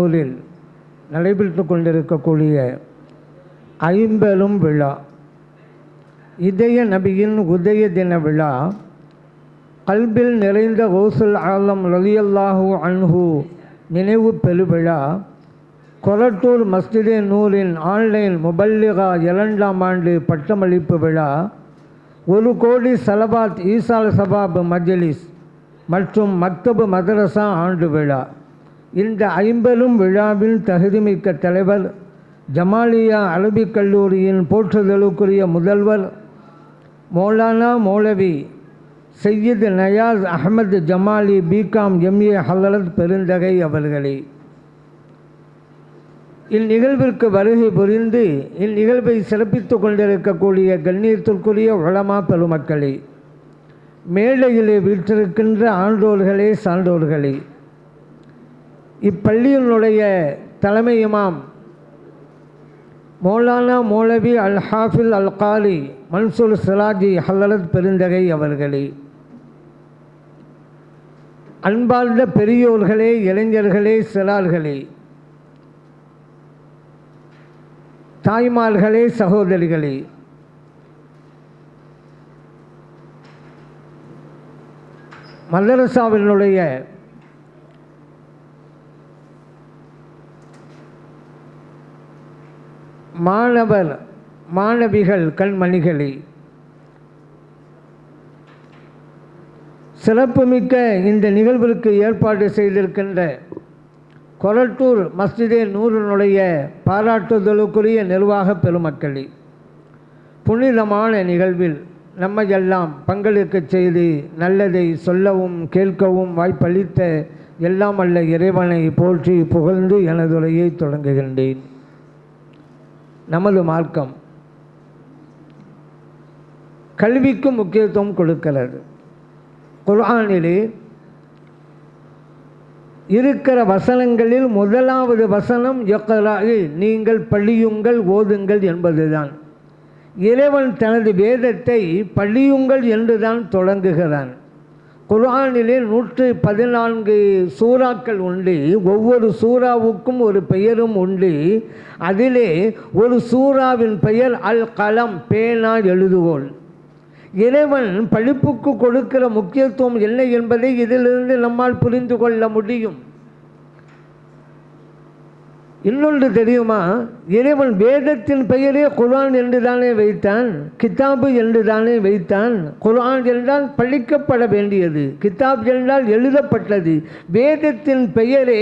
ஊரில் நடைபெற்று கொண்டிருக்கக்கூடிய ஐம்பெரும் விழா இதய நபியின் உதய தின விழா கல்பில் நிறைந்த கௌசுல் ஆலம் ரலியல்லாஹு அன்ஹு நினைவு பெருவிழா கொரட்டூர் மஸ்ஜிதே நூரின் ஆன்லைன் முபல்லிகா 2ஆம் ஆண்டு பட்டமளிப்பு விழா 1 கோடி சலபாத் ஈசால் சபாப் மஜ்லிஸ் மற்றும் மக்தபு மதரசா ஆண்டு விழா. இந்த ஐம்பெரும் விழாவில் தகுதிமிக்க தலைவர், ஜமாலியா அரபிக் கல்லூரியின் போற்றுதலுக்குரிய முதல்வர் மௌலானா மௌலவி சையீத் நயாஸ் அஹமது ஜமாலி பிகாம் எம்ஏ ஹலரத் பெருந்தகை அவர்களே, இந்நிகழ்விற்கு வருகை புரிந்து இந்நிகழ்வை சிறப்பித்து கொண்டிருக்கக்கூடிய கண்ணியத்திற்குரிய உலமா பெருமக்களே, மேடையிலே வீற்றிருக்கின்ற ஆண்டோர்களே, சான்றோர்களே, இப்பள்ளியினுடைய தலைமை இமாம் மௌலானா மௌலவி அல் ஹாஃபில் அல் காலி மன்சூர் சிராஜி ஹலரத் பெருந்தகை அவர்களே, அன்பார்ந்த பெரியோர்களே, இளைஞர்களே, சிறார்களே, தாய்மார்களே, சகோதரிகளே, மதரசாவினுடைய மாணவர் மாணவிகள், கண்மணிகளே, சிறப்புமிக்க இந்த நிகழ்விற்கு ஏற்பாடு செய்திருக்கின்ற கொரட்டூர் மஸ்ஜிதே நூரினுடைய பாராட்டுதலுக்குரிய நிர்வாக பெருமக்களே, புனிதமான நிகழ்வில் நம்மையெல்லாம் பங்களிக்க செய்து நல்லதை சொல்லவும் கேட்கவும் வாய்ப்பளித்த எல்லாம் அல்ல இறைவனை போற்றி புகழ்ந்து எனது உரையை தொடங்குகின்றேன். நமது மார்க்கம் கல்விக்கு முக்கியத்துவம் கொடுக்கிறது. குர்ஆனிலே இருக்கிற வசனங்களில் முதலாவது வசனம் யக்ராஇ, நீங்கள் படியுங்கள், ஓதுங்கள் என்பதுதான். இறைவன் தனது வேதத்தை படியுங்கள் என்றுதான் தொடங்குகிறான். குர்ஆனிலே 114 சூறாக்கள் உண்டு. ஒவ்வொரு சூறாவுக்கும் ஒரு பெயரும் உண்டு. அதிலே ஒரு சூறாவின் பெயர் அல் கலம், பேனா எழுதுகோல். இறைவன் படிப்புக்கு கொடுக்கிற முக்கியத்துவம் என்ன என்பதை இதிலிருந்து நம்மால் புரிந்து கொள்ள முடியும். இன்னொன்று தெரியுமா, இறைவன் வேதத்தின் பெயரே குர்ஆன் என்று தானே வைத்தான், கிதாபு என்று தானே வைத்தான். குர்ஆன் என்றால் படிக்கப்பட வேண்டியது, கிதாப் என்றால் எழுதப்பட்டது. வேதத்தின் பெயரே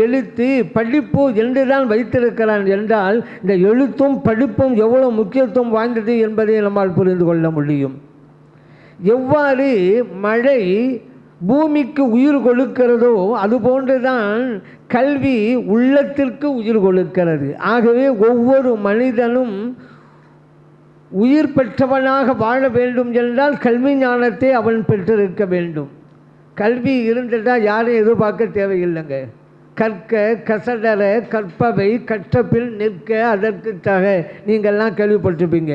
எழுத்து, படிப்பு என்று தான் வைத்திருக்கிறான் என்றால் இந்த எழுத்தும் படிப்பும் எவ்வளவு முக்கியத்துவம் வாய்ந்தது என்பதை நம்மால் புரிந்து கொள்ள முடியும். எவ்வாறு மழை பூமிக்கு உயிர் கொடுக்கிறதோ அதுபோன்றுதான் கல்வி உள்ளத்திற்கு உயிர் கொடுக்கிறது. ஆகவே ஒவ்வொரு மனிதனும் உயிர் பெற்றவனாக வாழ வேண்டும் என்றால் கல்வி ஞானத்தை அவன் பெற்றிருக்க வேண்டும். கல்வி இருந்துட்டால் யாரும் எதிர்பார்க்க தேவையில்லைங்க. கற்க கசடர கற்பவை கற்றபில் நிற்க அதற்கு தக, நீங்கள்லாம் கேள்விப்பட்டிருப்பீங்க.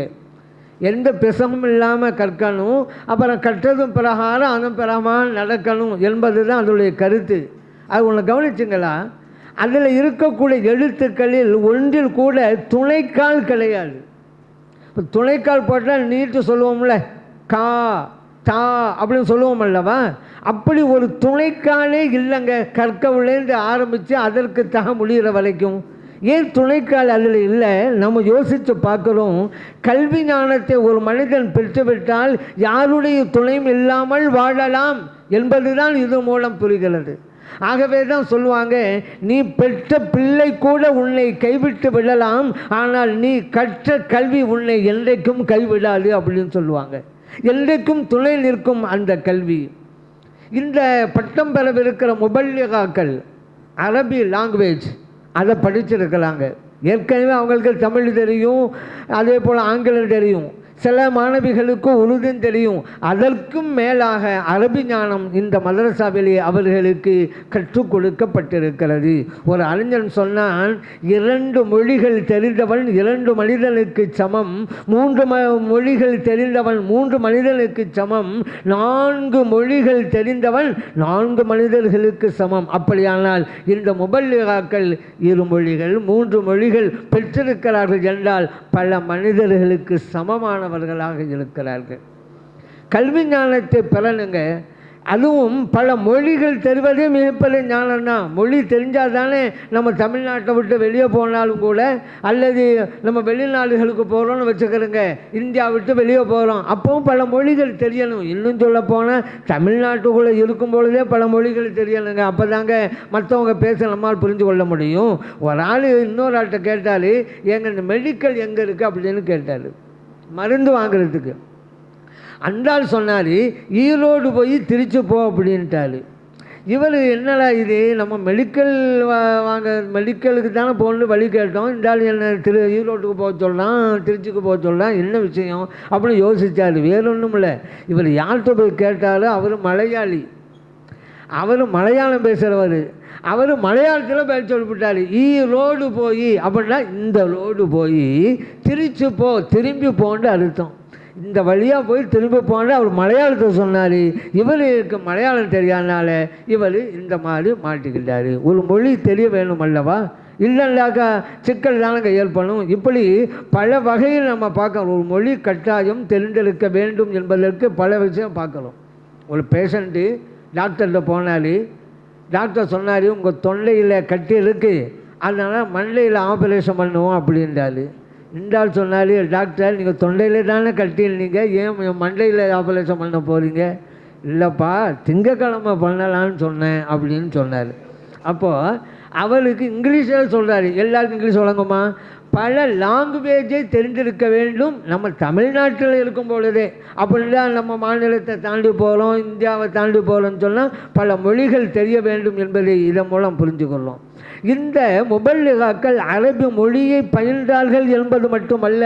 எந்த பிசமும் இல்லாமல் கற்கணும், அப்புறம் கற்றதும் பிரகாரம் அதன் பிரகாரம் நடக்கணும் என்பது தான் அதனுடைய கருத்து. அது ஒன்று கவனிச்சுங்களா, அதில் இருக்கக்கூடிய எழுத்துக்களில் ஒன்றில் கூட துணைக்கால் கிடையாது. இப்போ துணைக்கால் போட்டால் நீட்டு சொல்லுவோம்ல, கா தா அப்படின்னு சொல்லுவோம் அல்லவா, அப்படி ஒரு துணைக்காலே இல்லைங்க. கற்கவிலேருந்து ஆரம்பித்து அதற்கு தக முடிகிற வரைக்கும் ஏன் துணைக்கால் அதில் இல்லை? நம்ம யோசித்து பார்க்குறோம். கல்வி ஞானத்தை ஒரு மனிதன் பெற்றுவிட்டால் யாருடைய துணையும் இல்லாமல் வாழலாம் என்பது தான் இது மூலம் புரிகிறது. ஆகவே தான் சொல்லுவாங்க, நீ பெற்ற பிள்ளை கூட உன்னை கைவிட்டு விடலாம், ஆனால் நீ கற்ற கல்வி உன்னை என்றைக்கும் கைவிடாது அப்படின்னு சொல்லுவாங்க. என்றைக்கும் துணை நிற்கும் அந்த கல்வி. இந்த பட்டம் பெறவிருக்கிற முபல்லிகாக்கள் அரபி லாங்குவேஜ் அதை படிச்சிருக்கிறாங்க. ஏற்கனவே அவங்களுக்கு தமிழ் தெரியும், அதே போல் ஆங்கிலம் தெரியும். சில மாணவிகளுக்கு உருதும் தெரியும். அதற்கும் மேலாக அரபி ஞானம் இந்த மதரசாவிலே அவர்களுக்கு கற்றுக் கொடுக்கப்பட்டிருக்கிறது. ஒரு அறிஞன் சொன்னான், 2 மொழிகள் தெரிந்தவன் 2 மனிதனுக்கு சமம், 3 மொழிகள் தெரிந்தவன் 3 மனிதனுக்கு சமம், 4 மொழிகள் தெரிந்தவன் 4 மனிதர்களுக்கு சமம். அப்படியானால் இந்த முபல்லிகாக்கள் 2 மொழிகள் 3 மொழிகள் பெற்றிருக்கிறார்கள் என்றால் பல மனிதர்களுக்கு சமமானவர்களாக இருக்கிறார்கள். கல்வி ஞானத்தை பெறணுங்க. அதுவும் பல மொழிகள் தெரிவதே மிகப்பெரிய ஞானம் தான். மொழி தெரிஞ்சால் தானே நம்ம தமிழ்நாட்டை விட்டு வெளியே போனாலும் கூட, அல்லது நம்ம வெளிநாடுகளுக்கு போகிறோன்னு வச்சுக்கிறோங்க, இந்தியா விட்டு வெளியே போகிறோம், அப்போவும் பல மொழிகள் தெரியணும். இன்னும் சொல்ல போனால் தமிழ்நாட்டுக்குள்ளே இருக்கும் பொழுதே பல மொழிகள் தெரியணுங்க. அப்போ தாங்க மற்றவங்க பேச நம்மால் புரிந்து கொள்ள முடியும். ஒரு ஆள் இன்னொரு ஆள்கிட்ட கேட்டார், எங்கள் இந்த மெடிக்கல் எங்கே இருக்குது அப்படின்னு கேட்டார், மருந்து வாங்குறதுக்கு. அந்த ஆள் சொன்னார், ஈரோடு போய் திருச்சி போ அப்படின்ட்டார். இவர் என்னடா இது, நம்ம மெடிக்கல் மெடிக்கலுக்கு தானே போகணுன்னு வழி கேட்டோம், இந்த ஆள் என்ன ஈரோட்டுக்கு போக சொல்லலாம், திருச்சிக்கு போக சொல்லலாம், என்ன விஷயம் அப்படின்னு யோசித்தார். வேறு ஒன்றும் இல்லை, இவர் யார்கிட்ட போய் கேட்டாலும் அவர் மலையாளி, அவர் மலையாளம் பேசுகிறவர். அவர் மலையாளத்தில் பேச சொல்லிவிட்டார். ரோடு போய் அப்படின்னா இந்த ரோடு போய் திருச்சி போ, திரும்பி போன்னு அர்த்தம். இந்த வழியாக போய் திரும்பி போன அவர் மலையாளத்தை சொன்னார். இவருக்கு மலையாளம் தெரியாதனால இவர் இந்த மாதிரி மாட்டிக்கிட்டார். ஒரு மொழி தெரிய வேணும் அல்லவா, இல்லைன்னாக்கா சிக்கல் தானங்க ஏற்படும். இப்படி பல வகையில் நம்ம பார்க்கணும். ஒரு மொழி கட்டாயம் தெரிந்திருக்க வேண்டும் என்பதற்கு பல விஷயம் பார்க்குறோம். ஒரு பேஷண்ட்டு டாக்டர்கிட்ட போனார். டாக்டர் சொன்னார், உங்கள் தொண்டையில் கட்டி இருக்குது, அதனால் மண்டையில் ஆப்ரேஷன் பண்ணுவோம் அப்படின்றாரு. இந்தால் சொன்னார், டாக்டர் நீங்கள் தொண்டையில் தானே கட்டினீங்க, ஏன் மண்டையில் ஆப்ரேஷன் பண்ண போகிறீங்க? இல்லைப்பா, திங்கக்கிழமை பண்ணலான்னு சொன்னேன் அப்படின்னு சொன்னார். அப்போது அவருக்கு இங்கிலீஷில் சொல்கிறாரு. எல்லாருக்கும் இங்கிலீஷ் வழங்குமா? பல லாங்குவேஜை தெரிந்திருக்க வேண்டும். நம்ம தமிழ்நாட்டில் இருக்கும் பொழுதே அப்படின்னா நம்ம மாநிலத்தை தாண்டி போகிறோம், இந்தியாவை தாண்டி போகிறோம்னு சொன்னால் பல மொழிகள் தெரிய வேண்டும் என்பதை இதன் மூலம் புரிஞ்சுக்கொள்ளும். இந்த முபல்லிகாக்கள் அரபி மொழியை பயின்றார்கள் என்பது மட்டுமல்ல,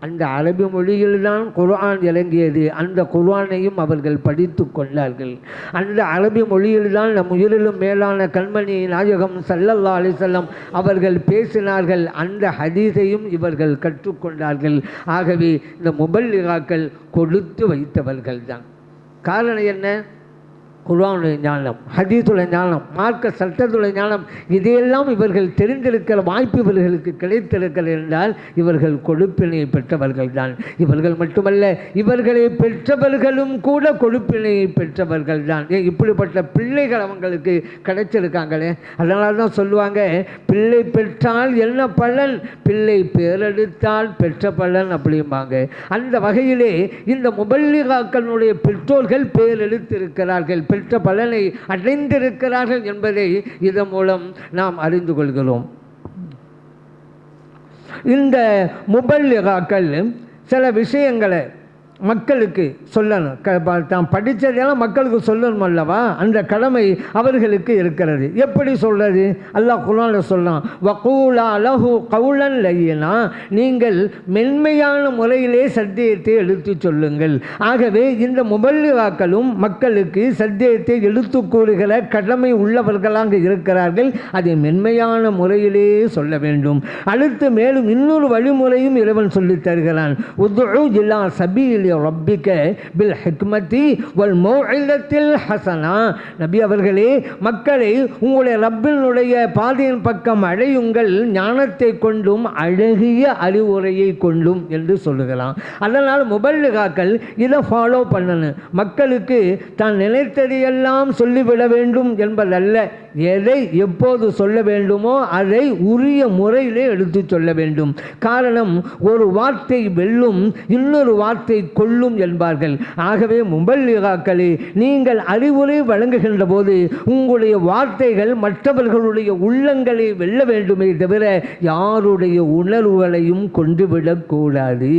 அந்த அரபி மொழியில்தான் குர்ஆன் இறங்கியது. அந்த குர்ஆனையும் அவர்கள் படித்து கொண்டார்கள். அந்த அரபி மொழியில்தான் நம் உயிரிலும் மேலான கண்மணி நாயகம் ஸல்லல்லாஹு அலைஹி வஸல்லம் அவர்கள் பேசினார்கள். அந்த ஹதீஸையும் இவர்கள் கற்றுக்கொண்டார்கள். ஆகவே இந்த முபல்லிகாக்கள் கொடுத்து வைத்தவர்கள் தான். காரணம் என்ன? குர்ஆனுடைய ஞானம், ஹதீஸுடைய ஞானம், மார்க்க சட்டத்துடைய ஞானம், இதையெல்லாம் இவர்கள் தெரிந்திருக்கிற வாய்ப்பு இவர்களுக்கு கிடைத்திருக்கிறது என்றால் இவர்கள் கொடுப்பினை பெற்றவர்கள் தான். இவர்கள் மட்டுமல்ல, இவர்களை பெற்றவர்களும் கூட கொடுப்பினையை பெற்றவர்கள் தான். இப்படிப்பட்ட பிள்ளைகள் அவங்களுக்கு கிடைச்சிருக்காங்களே. அதனால தான் சொல்லுவாங்க, பிள்ளை பெற்றால் என்ன பலன், பிள்ளை பேரெடுத்தால் பெற்ற பலன் அப்படிம்பாங்க. அந்த வகையிலே இந்த முபல்லிகாக்களுடைய பெற்றோர்கள் பேரெடுத்திருக்கிறார்கள், பெற்ற பலனை அடைந்திருக்கிறார்கள் என்பதை இதன் மூலம் நாம் அறிந்து கொள்கிறோம். இந்த முபல்லிகாக்கள் சில விஷயங்களை மக்களுக்கு சொல்லணும். தான் படித்ததெல்லாம் மக்களுக்கு சொல்லணும் அல்லவா, அந்த கடமை அவர்களுக்கு இருக்கிறது. எப்படி சொல்கிறது? அல்லாஹ் குர்ஆனில் சொல்லலாம், வகூலா லஹு கௌலன் லய்யினா, நீங்கள் மென்மையான முறையிலே சத்தியத்தை எடுத்து சொல்லுங்கள். ஆகவே இந்த முபல்லிகாக்களும் மக்களுக்கு சத்தியத்தை எடுத்து கூறுகிற கடமை உள்ளவர்களாக இருக்கிறார்கள். அதை மென்மையான முறையிலே சொல்ல வேண்டும். அடுத்து மேலும் இன்னொரு வழிமுறையும் இறைவன் சொல்லித் தருகிறான். உதுஉ இலா சபீல் ரப்பிக பில் ஹிக்மதி வல் மௌஇலத்தில் ஹஸனா. நபி அவர்களே, மக்களை உங்களுடைய ரப்பினுடைய பாதையின் பக்கம் அழையுங்கள், ஞானத்தை கொண்டும் அழகிய அறிவுரையை கொண்டும் என்று சொல்லுகிறான். அதனால் முபல்லிகாக்கள் இதை ஃபாலோ பண்ணணும். மக்களுக்கு தான் நினைத்ததையெல்லாம் சொல்லிவிட வேண்டும் என்பதல்ல, எதை எப்போது சொல்ல வேண்டுமோ அதை உரிய முறையிலே எடுத்து சொல்ல வேண்டும். காரணம், ஒரு வார்த்தை வெல்லும், இன்னொரு வார்த்தை கொள்ளும் என்பார்கள். ஆகவே முபல்லிகாக்களே, நீங்கள் அறிவுரை வழங்குகின்ற போது உங்களுடைய வார்த்தைகள் மற்றவர்களுடைய உள்ளங்களை வெல்ல வேண்டுமே தவிர யாருடைய உணர்வுகளையும் கொண்டுவிடக்கூடாது.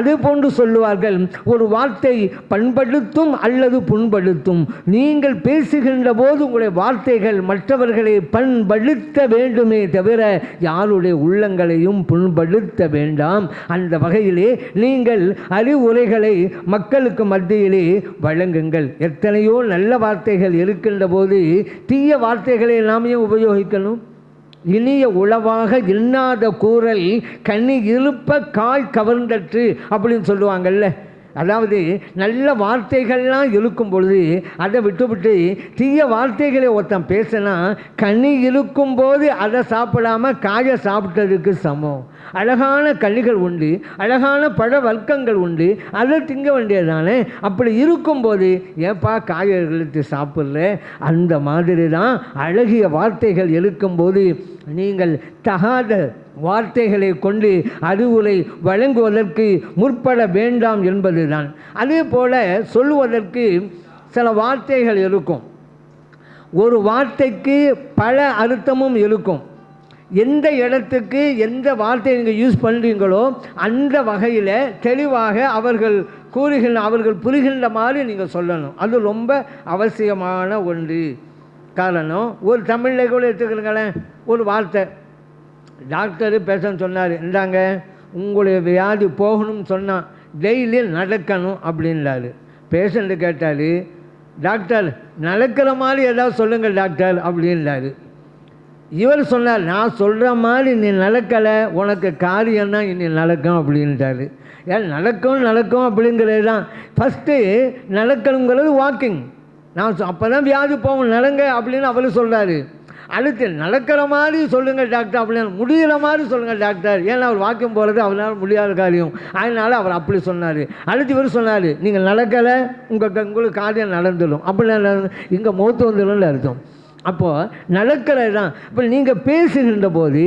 அதே போன்று சொல்லுவார்கள், ஒரு வார்த்தை பண்படுத்தும் அல்லது புண்படுத்தும். நீங்கள் பேசுகின்ற போது உங்களுடைய வார்த்தைகள் மற்றவர்களை பண்படுத்த வேண்டுமே தவிர யாருடைய உள்ளங்களையும் புண்படுத்த வேண்டாம். அந்த வகையிலே நீங்கள் அறிவுரைகளை மக்களுக்கு மத்தியிலே வழங்குங்கள். எத்தனையோ நல்ல வார்த்தைகள் இருக்கின்ற போது தீய வார்த்தைகளை நாமே உபயோகிக்கணும். இனிய உளவாக இன்னாத கூறல் கனி இருப்ப காய் கவர்ந்தற்று அப்படின்னு சொல்லுவாங்கல்ல. அதாவது நல்ல வார்த்தைகள்லாம் இருக்கும் பொழுது அதை விட்டுவிட்டு தீய வார்த்தைகளை ஒருத்தன் பேசினா கனி இருக்கும்போது அதை சாப்பிடாமல் காயை சாப்பிட்டதுக்கு சமம். அழகான கனிகள் உண்டு, அழகான பழ வர்க்கங்கள் உண்டு, அதை திங்க வேண்டியதானே. அப்படி இருக்கும்போது ஏப்பா காயை இழுத்து சாப்பிட்ற? அந்த மாதிரி தான் அழகிய வார்த்தைகள் இருக்கும்போது நீங்கள் தகாத வார்த்தைகளை கொண்டு அறிவுரை வழங்குவதற்கு முற்பட வேண்டாம் என்பதுதான். அதே போல் சொல்லுவதற்கு சில வார்த்தைகள் இருக்கும். ஒரு வார்த்தைக்கு பல அர்த்தமும் இருக்கும். எந்த இடத்துக்கு எந்த வார்த்தையை நீங்கள் யூஸ் பண்ணுறீங்களோ அந்த வகையில் தெளிவாக அவர்கள் அவர்கள் புரிகின்ற மாதிரி நீங்கள் சொல்லணும். அது ரொம்ப அவசியமான ஒன்று. காரணம், ஒரு தமிழில் கூட எடுத்துக்கிறீங்களேன், ஒரு வார்த்தை டாக்டரு பேசன்னு சொன்னார், இந்தாங்க உங்களுடைய வியாதி போகணும்னு சொன்னால் டெய்லி நடக்கணும் அப்படின்றாரு. பேஷண்ட்டு கேட்டார், டாக்டர் நடக்கிற மாதிரி ஏதாவது சொல்லுங்கள் டாக்டர் அப்படின்றாரு. இவர் சொன்னார், நான் சொல்கிற மாதிரி நீ நடக்கலை, உனக்கு காரியம்தான் இனி நடக்கும் அப்படின்ட்டாரு. ஏன் நடக்கும் அப்படிங்கிறது தான் ஃபஸ்ட்டு. நடக்கணுங்கிறது வாக்கிங். நான் அப்போ தான் வியாதி போகும் நடங்க அப்படின்னு அவர் சொல்கிறாரு. அடுத்து நடக்கிற மாதிரி சொல்லுங்கள் டாக்டர் அப்படின்னு, முடிகிற மாதிரி சொல்லுங்கள் டாக்டர். ஏன்னா அவர் வாக்கியம் போகிறது அவரால் முடியாத காரியம், அதனால் அவர் அப்படி சொன்னார். அடுத்து இவர் சொன்னார், நீங்கள் நடக்கலை உங்களுக்கு காரியம் நடந்துடும் அப்படின்னு. இங்கே மௌத்து வந்துடும்னு அர்த்தம். அப்போது நடக்கிறது தான். இப்போ நீங்கள் பேசுகின்ற போது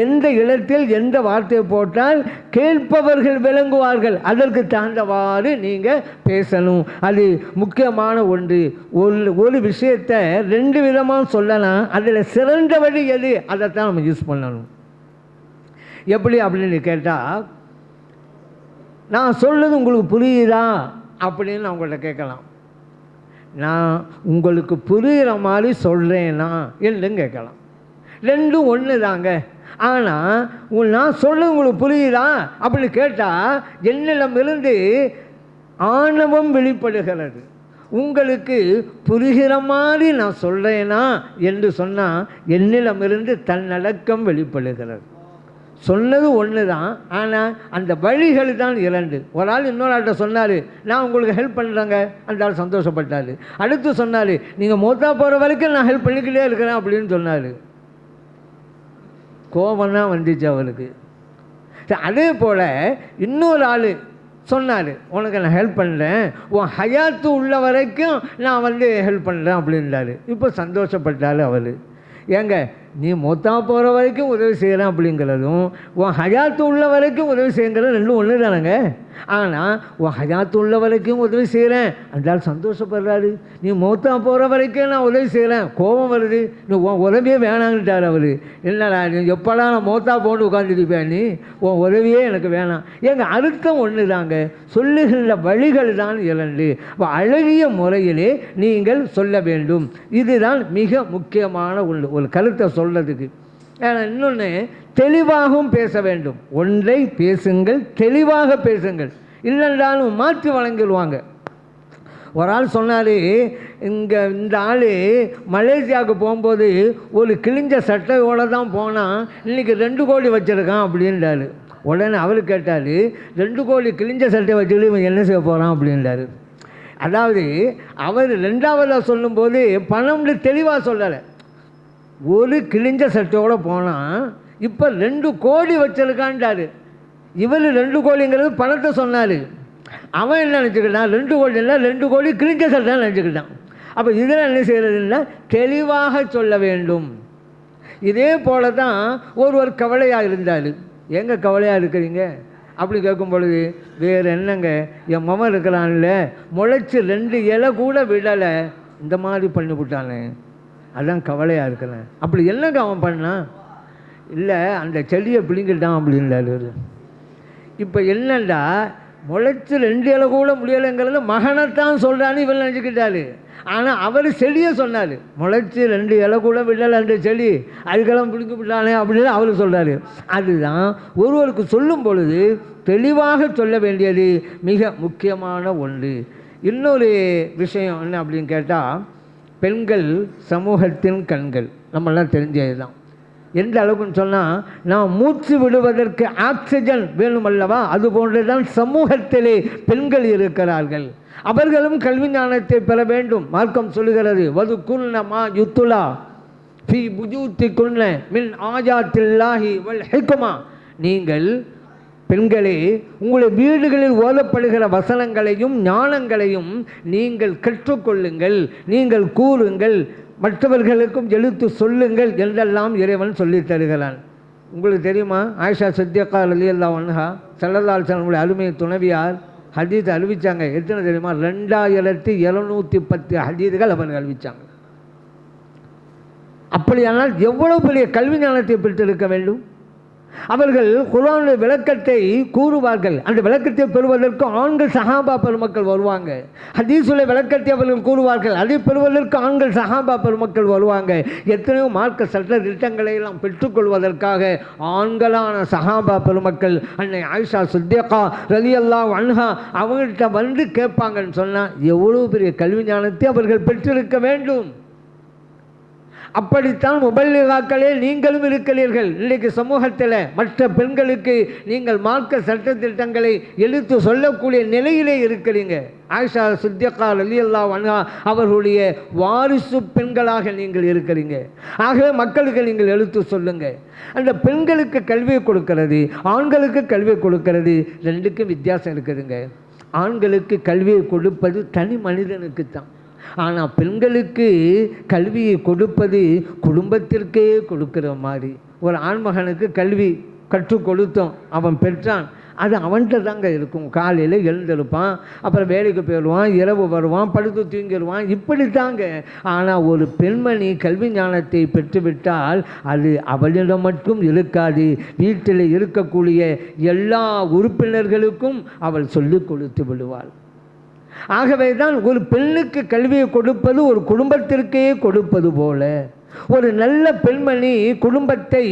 எந்த இடத்தில் எந்த வார்த்தையை போட்டால் கேட்பவர்கள் விளங்குவார்கள், அதற்கு தகுந்தவாறு நீங்கள் பேசணும். அது முக்கியமான ஒன்று. ஒரு விஷயத்தை ரெண்டு விதமாக சொல்லலாம். அதில் சிறந்த வழி எது, அதைத்தான் நம்ம யூஸ் பண்ணணும். எப்படி அப்படின்னு கேட்டால், நான் சொல்கிறது உங்களுக்கு புரியுதா அப்படின்னு நான் உங்கள்கிட்ட கேட்கலாம். நான் உங்களுக்கு புரிகிற மாதிரி சொல்கிறேன்னா என்றும் கேட்கலாம். ரெண்டும் ஒன்று தாங்க. ஆனால் நான் சொல்ல உங்களுக்கு புரியுதா அப்படின்னு கேட்டால் என்னிடமிருந்து ஆணவம் வெளிப்படுகிறது. உங்களுக்கு புரிகிற மாதிரி நான் சொல்கிறேனா என்று சொன்னால் என்னிடமிருந்து தன்னடக்கம் வெளிப்படுகிறது. சொன்னது ஒன்று தான், ஆனால் அந்த வழிகள் தான் இரண்டு. ஒரு ஆள் இன்னொரு ஆள்கிட்ட சொன்னார், நான் உங்களுக்கு ஹெல்ப் பண்ணுறேங்க, அந்த ஆள் சந்தோஷப்பட்டார். அடுத்து சொன்னார், நீங்கள் மொத்தா போகிற வரைக்கும் நான் ஹெல்ப் பண்ணிக்கிட்டே இருக்கிறேன் அப்படின்னு சொன்னார். கோபம் தான் வந்துச்சு அவருக்கு. அதே போல் இன்னொரு ஆள் சொன்னார், உனக்கு நான் ஹெல்ப் பண்ணுறேன், உன் ஹயாத்து உள்ள வரைக்கும் நான் ஹெல்ப் பண்ணுறேன் அப்படின்றாரு. இப்போ சந்தோஷப்பட்டார் அவர். ஏங்க, நீ மொத்தா போகிற வரைக்கும் உதவி செய்கிறேன் அப்படிங்கிறதும் உன் ஹயாத்து உள்ள வரைக்கும் உதவி செய்யுங்கிறது ரெண்டும் ஒன்று தானேங்க. ஆனால் உன் ஹயாத்து உள்ள வரைக்கும் உதவி செய்கிறேன் என்றால் சந்தோஷப்படுறாரு. நீ மொத்தா போகிற வரைக்கும் நான் உதவி செய்கிறேன், கோபம் வருது, நீ உன் உதவியே வேணாங்கிட்டார் அவர். என்னடா நீ எப்போலாம் நான் மொத்தா போட்டு உட்காந்துருப்பேன், நீ உன் உதவியே எனக்கு வேணாம். எங்கள் அர்த்தம் ஒன்று தாங்க, சொல்லுகின்ற வழிகள் தான் இரண்டு. அழகிய முறையிலே நீங்கள் சொல்ல வேண்டும். இதுதான் மிக முக்கியமான ஒரு கருத்தை சொல்றதுக்கு. இன்னொன்று, தெளிவாகவும் பேச வேண்டும். ஒன்றை பேசுங்கள், தெளிவாக பேசுங்கள், இல்லைன்றாலும் மாற்றி வழங்கிடுவாங்க. ஒரு ஆள் சொன்னார், இந்த ஆள் மலேசியாவுக்கு போகும்போது ஒரு கிழிஞ்ச சட்டையோடு தான் போனால் இன்றைக்கி 2 கோடி வச்சுருக்கான் அப்படின்றாரு. உடனே அவர் கேட்டார், 2 கோடி கிழிஞ்ச சட்டை வச்சுக்கிட்டு இவன் என்ன செய்ய போகிறான் அப்படின்றாரு. அதாவது அவர் ரெண்டாவதாக சொல்லும்போது பணம்னு தெளிவாக சொல்லலை. ஒரு கிழிஞ்ச சட்டையோடு போனால் இப்போ 2 கோடி வச்சிருக்கான்டாரு. இவர் 2 கோடிங்கிறது பணத்தை சொன்னார். அவன் என்ன நினச்சிக்கிட்டான், 2 கோடி இல்லை 2 கோடி கிழிஞ்ச சட்டை நினச்சிக்கிட்டான். அப்போ இதில் என்ன செய்கிறதுன்னா தெளிவாக சொல்ல வேண்டும். இதே போல தான் ஒருவர் கவலையாக இருந்தார். எங்கே கவலையாக இருக்கிறீங்க அப்படி கேட்கும் பொழுது, வேறு என்னங்க, என் மகன் இருக்கிறான்ல, முளைச்சி 2 இலை கூட விடலை, இந்த மாதிரி பண்ணிவிட்டானே, அதான் கவலையாக இருக்கிறேன். அப்படி என்னங்க அவன் பண்ணான்? இல்லை, அந்த செடியை பிடிங்கிட்டான் அப்படின்றாரு. இப்போ என்னண்டா, முளைச்சி 2 இலை கூட முடியலைங்கிறது மகனைத்தான் சொல்கிறான்னு இவன் நினச்சிக்கிட்டாரு. ஆனால் அவர் செடியை சொன்னார், முளைச்சி 2 இலை கூட விடலை அந்த செடி, அதுக்கெல்லாம் பிடிக்க விட்டானே அப்படின்னு அவர் சொல்கிறாரு. அதுதான் ஒருவருக்கு சொல்லும் பொழுது தெளிவாக சொல்ல வேண்டியது மிக முக்கியமான ஒன்று. இன்னொரு விஷயம் என்ன அப்படின்னு கேட்டால், பெண்கள் சமூகத்தின் கண்கள், நம்மளாம் தெரிஞ்சது தான். எந்த அளவுக்குன்னு சொன்னால், நாம் மூச்சு விடுவதற்கு ஆக்சிஜன் வேணும் அல்லவா, அது போன்றுதான் சமூகத்திலே பெண்கள் இருக்கிறார்கள். அவர்களும் கல்வி ஞானத்தை பெற வேண்டும். மார்க்கம் சொல்லுகிறது, வது குல்ன மா யுத்துலா ஃபி புஜூத்தி குல்ன மின் ஆஜாத்தில்லாஹி வல் ஹிக்மா. நீங்கள் பெண்களே உங்களுடைய வீடுகளில் ஓதப்படுகிற வசனங்களையும் ஞானங்களையும் நீங்கள் கற்றுக்கொள்ளுங்கள், நீங்கள் கூறுங்கள், மற்றவர்களுக்கும் எழுத்து சொல்லுங்கள் என்றெல்லாம் இறைவன் சொல்லித் தருகிறான். உங்களுக்கு தெரியுமா, ஆயிஷா சித்திகா ரலியல்லாஹு அன்ஹா ஸல்லல்லாஹு அலைஹி வஸல்லம் அருமை துணைவியார் ஹதீஸ் அறிவித்தாங்க. எத்தனை தெரியுமா? 2710 ஹதீதுகள் அவர்கள் அறிவித்தாங்க. அப்படியானால் எவ்வளவு பெரிய கல்வி ஞானத்தை பெற்றிருக்க வேண்டும். அவர்கள் குர்ஆனுடைய விளக்கத்தை கூறுவார்கள். அந்த விளக்கத்தை பெறுவதற்கு ஆண்கள் சஹாபா பெருமக்கள் வருவாங்க. ஹதீஸுடைய விளக்கத்தை அவர்கள் கூறுவார்கள். அதை பெறுவதற்கு ஆண்கள் சஹாபா பெருமக்கள் வருவாங்க. எத்தனையோ மார்க்க சட்ட திட்டங்களை எல்லாம் பெற்றுக்கொள்வதற்காக ஆண்களான சஹாபா பெருமக்கள் அன்னை ஆயிஷா சித்திகா ரலியல்லாஹு அன்ஹா அவங்கள்ட்ட வந்து கேட்பாங்கன்னு சொன்னால் எவ்வளோ பெரிய கல்வி ஞானத்தை அவர்கள் பெற்றிருக்க வேண்டும். அப்படித்தான் முபல்லிகாக்களே நீங்களும் இருக்கிறீர்கள். இன்றைக்கு சமூகத்தில் மற்ற பெண்களுக்கு நீங்கள் மார்க்க சட்ட திட்டங்களை எடுத்து சொல்லக்கூடிய நிலையிலே இருக்கிறீங்க. ஆயிஷா சித்திகா ரலியல்லாஹு அன்ஹா அவர்களுடைய வாரிசு பெண்களாக நீங்கள் இருக்கிறீங்க. ஆகவே மக்களுக்கு நீங்கள் எடுத்து சொல்லுங்க. அந்த பெண்களுக்கு கல்வியை கொடுக்கிறது, ஆண்களுக்கு கல்வியை கொடுக்கிறது, ரெண்டுக்கும் வித்தியாசம் இருக்குதுங்க. ஆண்களுக்கு கல்வியை கொடுப்பது தனி மனிதனுக்குத்தான். ஆனால் பெண்களுக்கு கல்வியை கொடுப்பது குடும்பத்திற்கே கொடுக்குற மாதிரி. ஒரு ஆண்மகனுக்கு கல்வி கற்றுக் கொடுத்தோம், அவன் பெற்றான், அது அவன்கிட்ட தாங்க இருக்கும். காலையில் எழுந்திருப்பான், அப்புறம் வேலைக்கு போயிடுவான், இரவு வருவான், படுத்து தூங்கிடுவான், இப்படி தாங்க. ஆனால் ஒரு பெண்மணி கல்வி ஞானத்தை பெற்றுவிட்டால் அது அவளிடம் மட்டும் இருக்காது, வீட்டில் இருக்கக்கூடிய எல்லா உறுப்பினர்களுக்கும் அவள் சொல்லிக் கொடுத்து விடுவாள். ஆகவே தான் ஒரு பெண்ணுக்கு கல்வியை கொடுப்பது ஒரு குடும்பத்திற்கே கொடுப்பது போல. ஒரு நல்ல பெண்மணி குடும்பத்தை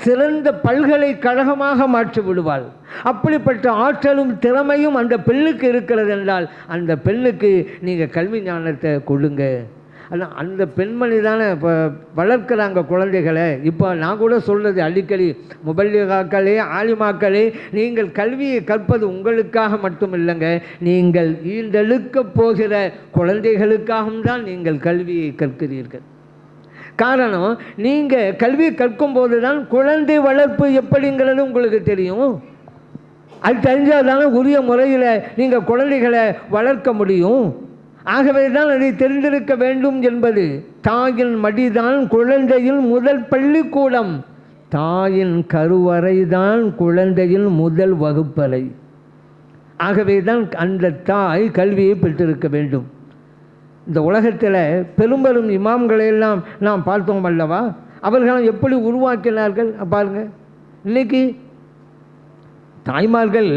சிறந்த பல்கலைக்கழகமாக மாற்றி விடுவாள். அப்படிப்பட்ட ஆற்றலும் திறமையும் அந்த பெண்ணுக்கு இருக்கிறது என்றால் அந்த பெண்ணுக்கு நீங்கள் கல்வி ஞானத்தை கொடுங்க. அதான் அந்த பெண்மணி தானே இப்போ வளர்க்குறாங்க குழந்தைகளை. இப்போ நான் கூட சொல்கிறது அடிக்கடி, முபல்லிகாக்களே ஆலிமாக்களே, நீங்கள் கல்வியை கற்பது உங்களுக்காக மட்டும் இல்லைங்க, நீங்கள் ஈண்டெழுக்க போகிற குழந்தைகளுக்காகவும் தான் நீங்கள் கல்வியை கற்கிறீர்கள். காரணம், நீங்கள் கல்வியை கற்கும்போது தான் குழந்தை வளர்ப்பு எப்படிங்கிறது உங்களுக்கு தெரியும். அது தெரிஞ்சால் தானே உரிய முறையில் நீங்கள் குழந்தைகளை வளர்க்க முடியும். ஆகவே தான் அதை தெரிந்திருக்க வேண்டும் என்பது. தாயின் மடிதான் குழந்தையின் முதல் பள்ளிக்கூடம், தாயின் கருவறை தான் குழந்தையின் முதல் வகுப்பறை. ஆகவே தான் அந்த தாய் கல்வியை பெற்றிருக்க வேண்டும். இந்த உலகத்தில் பெரும்பெரும் இமாம்களையெல்லாம் நாம் பார்த்தோம் அல்லவா, அவர்களும் எப்படி உருவாக்கினார்கள் பாருங்கள். இன்றைக்கி தாய்மார்கள்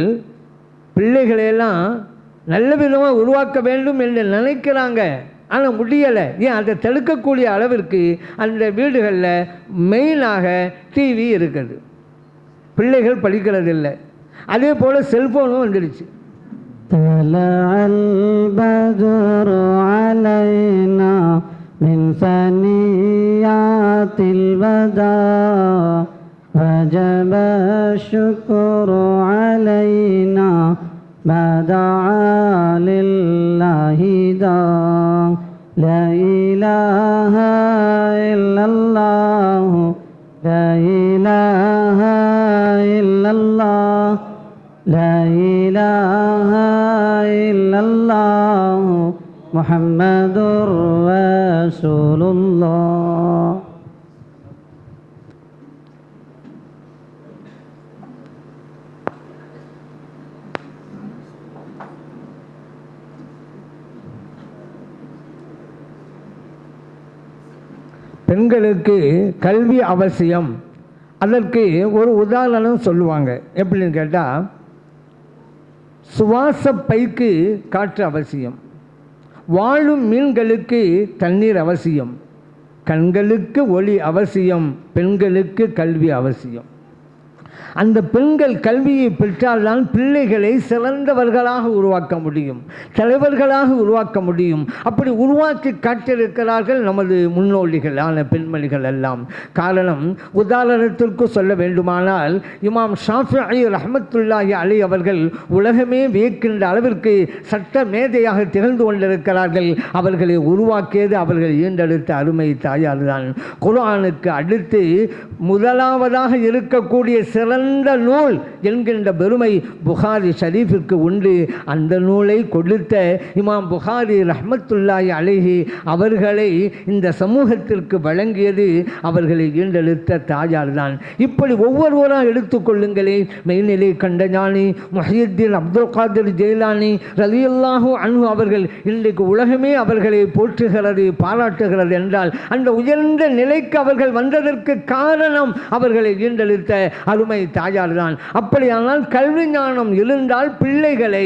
பிள்ளைகளையெல்லாம் நல்ல விதமாக உருவாக்க வேண்டும் என்று நினைக்கிறாங்க, ஆனால் முடியலை. ஏன்? அதை தடுக்கக்கூடிய அளவிற்கு அந்த வீடுகளில் மெயினாக டிவி இருக்குது, பிள்ளைகள் படிக்கிறதில்லை. அதே போல் செல்ஃபோனும் வந்துடுச்சு. وجب الشكر علينا ما دعا لله دا لا إله إلا الله لا إله إلا الله لا إله إلا الله محمد رسول الله. பெண்களுக்கு கல்வி அவசியம். அதற்கு ஒரு உதாரணம் சொல்லுவாங்க. எப்படின்னு கேட்டால், சுவாச பைக்கு காற்று அவசியம், வாழும் மீன்களுக்கு தண்ணீர் அவசியம், கண்களுக்கு ஒளி அவசியம், பெண்களுக்கு கல்வி அவசியம். அந்த பெண்கள் கல்வியை பெற்றால்தான் பிள்ளைகளை சிறந்தவர்களாக உருவாக்க முடியும், தலைவர்களாக உருவாக்க முடியும். அப்படி உருவாக்கி காட்டியிருக்கிறார்கள் நமது முன்னோடிகளான பெண்மணிகள் எல்லாம். காரணம், உதாரணத்திற்கு சொல்ல வேண்டுமானால், இமாம் ஷாஃபிஈ ரஹ்மத்துல்லாஹி அலைஹி அவர்கள் உலகமே வியக்கின்ற அளவிற்கு சட்ட மேதையாக திகழ்ந்து கொண்டிருக்கிறார்கள். அவர்களை உருவாக்கியது அவர்கள் ஈண்டெடுத்த அருமை தாயார் தான். குர்ஆனுக்கு அடுத்து முதலாவதாக இருக்கக்கூடிய சிறந்த நூல் என்கின்ற பெருமை புகாரி ஷரீஃபிற்கு உண்டு. அந்த நூலை கொடுத்த இமாம் புகாரி ரஹ்மத்துல்லாஹி அலைஹி அவர்களை இந்த சமூகத்திற்கு வழங்கியது அவர்களை ஈண்டெடுத்த தாயார் தான். இப்படி ஒவ்வொருவராக எடுத்துக்கொள்ளுங்களே. மெய்நிலை கண்ட ஞானி முஹ்யித்தீன் அப்துல் காதிர் ஜெயிலானி ரலியல்லாஹு அன்ஹு அவர்கள் இன்றைக்கு உலகமே அவர்களை போற்றுகிறது, பாராட்டுகிறது என்றால் அந்த உயர்ந்த நிலைக்கு அவர்கள் வந்ததற்கு காரணம் அவர்களை ஈண்டெடுத்த அருமை தாயார் தான். அப்படியானால் கல்வி ஞானம் இருந்தால் பிள்ளைகளை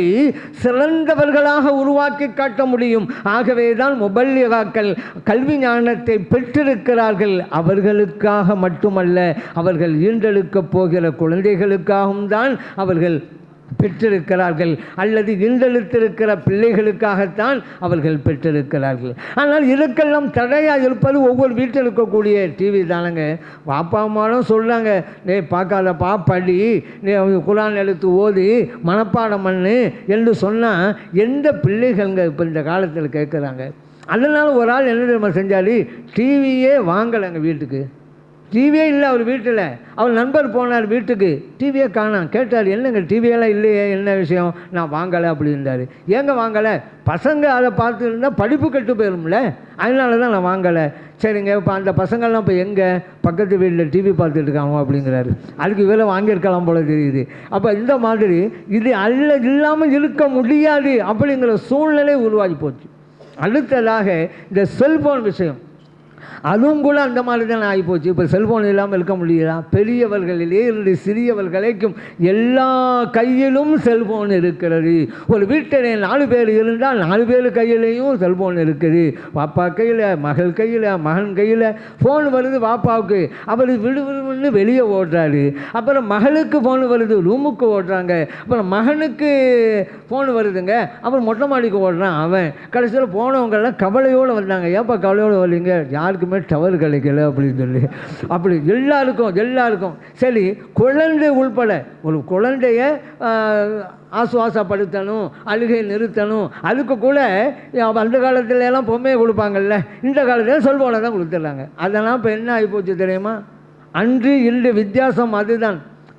சிறந்தவர்களாக உருவாக்கி காட்ட முடியும். ஆகவேதான் முபல்லிகாக்கள் கல்வி ஞானத்தை பெற்றிருக்கிறார்கள். அவர்களுக்காக மட்டுமல்ல, அவர்கள் ஈண்டெடுக்கப் போகிற குழந்தைகளுக்காகவும் தான் அவர்கள் பெற்றிருக்கிறார்கள், அல்லது ஈண்டெடுத்திருக்கிற பிள்ளைகளுக்காகத்தான் அவர்கள் பெற்றிருக்கிறார்கள். ஆனால் இதுக்கெல்லாம் தடையாக இருப்பது ஒவ்வொரு வீட்டில் இருக்கக்கூடிய டிவி தானங்க. பாப்பா அம்மாவும் சொல்கிறாங்க, நீ பார்க்காதப்பா, படி, நீ குர்ஆன் எழுத்து ஓதி மனப்பாடம் பண்ணு என்று சொன்னால் எந்த பிள்ளைகள்ங்க இப்போ இந்த காலத்தில் கேட்குறாங்க? அதனால் ஒரு ஆள் என்ன தெரியுமா செஞ்சாரு, டிவியே வாங்கலைங்க வீட்டுக்கு. டிவியே இல்லை அவர் வீட்டில். அவர் நண்பர் போனார் வீட்டுக்கு, டிவியே காணோம். கேட்டார், என்னங்க டிவியெல்லாம் இல்லையே, என்ன விஷயம்? நான் வாங்கலை அப்படின்றாரு. ஏங்க வாங்கலை? பசங்க அதை பார்த்து இருந்தால் படிப்பு கெட்டு போயிடும்ல, அதனால தான் நான் வாங்கலை. சரிங்க, இப்போ அந்த பசங்கள்லாம் இப்போ எங்கே? பக்கத்து வீட்டில் டிவி பார்த்துட்டு இருக்காங்க அப்படிங்கிறாரு. அதுக்கு இவரை வாங்கியிருக்கலாம் போல தெரியுது. அப்போ இந்த மாதிரி இது இல்லாமல் இருக்க முடியாது அப்படிங்கிற சூழ்நிலை உருவாகி போச்சு. அடுத்ததாக இந்த செல்ஃபோன் விஷயம், அதுவும் கூட அந்த மாதிரி தான் ஆகிப்போச்சு. இப்போ செல்ஃபோன் இல்லாமல் இருக்க முடியுதா? பெரியவர்களிலே இருந்து சிறியவர்களுக்கும் எல்லா கையிலும் செல்ஃபோன் இருக்கிறது. ஒரு வீட்டில் 4 பேர் இருந்தால் 4 பேர் கையிலையும் செல்ஃபோன் இருக்குது. பாப்பா கையில், மகள் கையில், மகன் கையில் ஃபோன் வருது. பாப்பாவுக்கு அவர் விடுவிடுன்னு வெளியே ஓடுறாரு. அப்புறம் மகளுக்கு ஃபோன் வருது, ரூமுக்கு ஓடுறாங்க. அப்புறம் மகனுக்கு ஃபோன் வருதுங்க, அப்புறம் மொட்டை மாடிக்கு ஓடுறான் அவன். கடைசியில் போனவங்கெல்லாம் கவலையோடு வந்தாங்க. ஏப்பா கவலையோடு வரீங்க? யாருக்குமே டவர் கிடைக்கல அப்படின்னு சொல்லி. அப்படி எல்லாருக்கும் சரி, குழந்தை உள்பட ஒரு குழந்தைய ஆசுவாசப்படுத்தணும், அழுகை நிறுத்தணும். அதுக்கு கூட அந்த காலத்துல எல்லாம் பொம்மையை கொடுப்பாங்கல்ல, இந்த காலத்தில் செல்போனை தான் கொடுத்துட்றாங்க. அதெல்லாம் இப்போ என்ன ஆகிப்போச்சு தெரியுமா? அன்று இன்று வித்தியாசம் அதுதான்.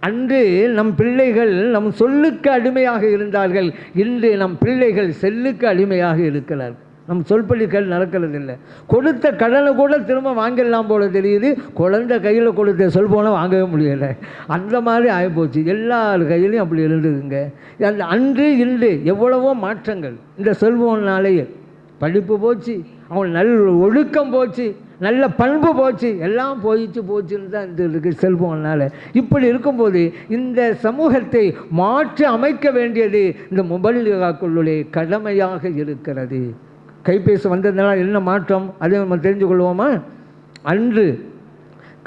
அன்று நம் பிள்ளைகள் நம் சொல்லுக்கு அடிமையாக இருந்தார்கள், இன்று நம் பிள்ளைகள் செல்லுக்கு அடிமையாக இருக்கிறார்கள். நம் சொல்பள்ளிகள் நடக்கிறது இல்லை. கொடுத்த கடனை கூட திரும்ப வாங்கிடலாம் போல தெரியுது, குழந்தை கையில் கொடுத்த செல்போனை வாங்கவே முடியலை. அந்த மாதிரி ஆகிப்போச்சு. எல்லார் கையிலையும் அப்படி இருந்ததுங்க. அந்த அன்று இன்று எவ்வளவோ மாற்றங்கள் இந்த செல்போன்னாலேயே. படிப்பு போச்சு, அவங்க நல்ல ஒழுக்கம் போச்சு, நல்ல பண்பு போச்சு, எல்லாம் போச்சுன்னு தான் இந்த இருக்குது செல்போனால். இப்படி இருக்கும்போது இந்த சமூகத்தை மாற்றி அமைக்க வேண்டியது இந்த முபல்லிகாக்களுடைய கடமையாக இருக்கிறது. கைபேசி வந்ததுனால என்ன மாற்றம், அதை நம்ம தெரிஞ்சு கொள்வோமா? அன்று